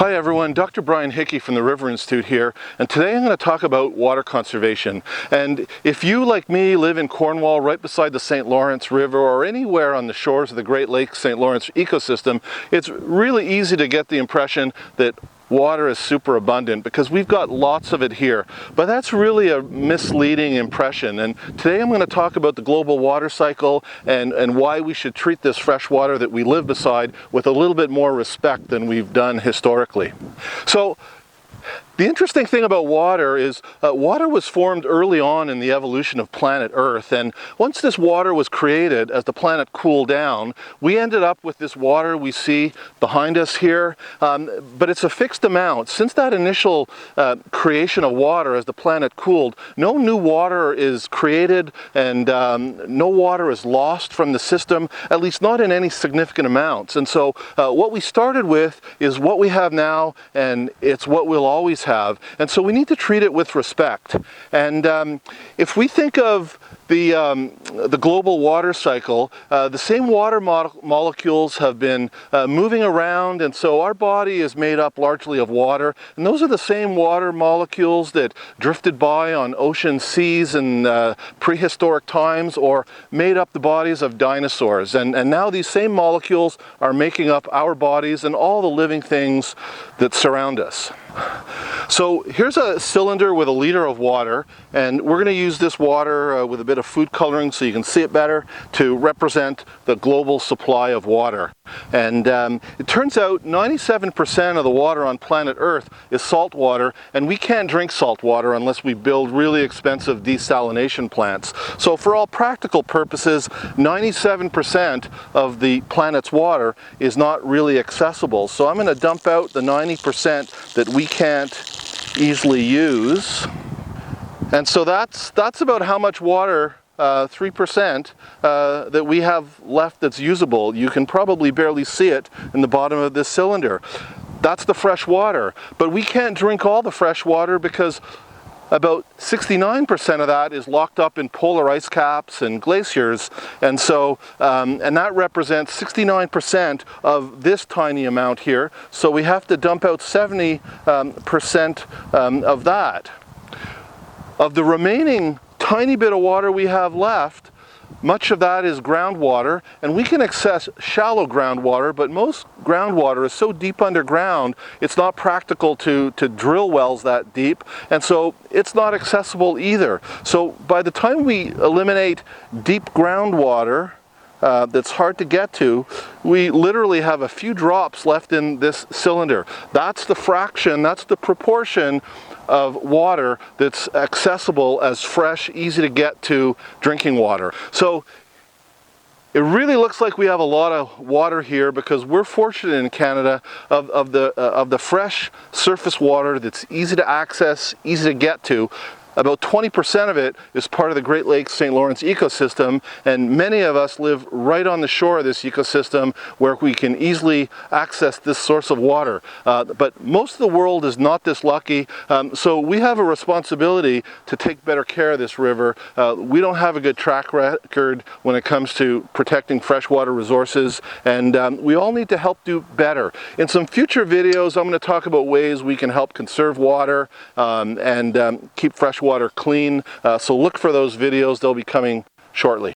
Hi everyone, Dr. Brian Hickey from the River Institute here, and today I'm going to talk about water conservation. And if you, like me, live in Cornwall right beside the St. Lawrence River or anywhere on the shores of the Great Lakes St. Lawrence ecosystem, it's really easy to get the impression that water is super abundant because we've got lots of it here. But that's really a misleading impression. And today I'm going to talk about the global water cycle and why we should treat this fresh water that we live beside with a little bit more respect than we've done historically. So, the interesting thing about water is water was formed early on in the evolution of planet Earth, and once this water was created, as the planet cooled down, we ended up with this water we see behind us here, but it's a fixed amount. Since that initial creation of water as the planet cooled, no new water is created and no water is lost from the system, at least not in any significant amounts. And so what we started with is what we have now, and it's what we'll always have. And so we need to treat it with respect. And if we think of the global water cycle, the same water molecules have been moving around, and so our body is made up largely of water, and those are the same water molecules that drifted by on ocean seas in prehistoric times or made up the bodies of dinosaurs. And now these same molecules are making up our bodies and all the living things that surround us. So here's a cylinder with a liter of water, and we're going to use this water with a bit of food coloring so you can see it better to represent the global supply of water. And it turns out 97% of the water on planet Earth is salt water, and we can't drink salt water unless we build really expensive desalination plants. So for all practical purposes, 97% of the planet's water is not really accessible. So I'm going to dump out the 90% that we can't easily use. And so that's about how much water, 3%, that we have left that's usable. You can probably barely see it in the bottom of this cylinder. That's the fresh water. But we can't drink all the fresh water because about 69% of that is locked up in polar ice caps and glaciers, and so and that represents 69% of this tiny amount here. So we have to dump out 70% of that. Of the remaining tiny bit of water we have left, much of that is groundwater, and we can access shallow groundwater, but most groundwater is so deep underground it's not practical to drill wells that deep, and so it's not accessible either. So by the time we eliminate deep groundwater that's hard to get to, we literally have a few drops left in this cylinder. That's the fraction, that's the proportion of water that's accessible as fresh, easy to get to drinking water. So it really looks like we have a lot of water here because we're fortunate in Canada of the fresh surface water that's easy to access, easy to get to. About 20% of it is part of the Great Lakes St. Lawrence ecosystem, and many of us live right on the shore of this ecosystem where we can easily access this source of water. But most of the world is not this lucky, so we have a responsibility to take better care of this river. We don't have a good track record when it comes to protecting freshwater resources, and we all need to help do better. In some future videos, I'm going to talk about ways we can help conserve water and keep fresh water clean, so look for those videos. They'll be coming shortly.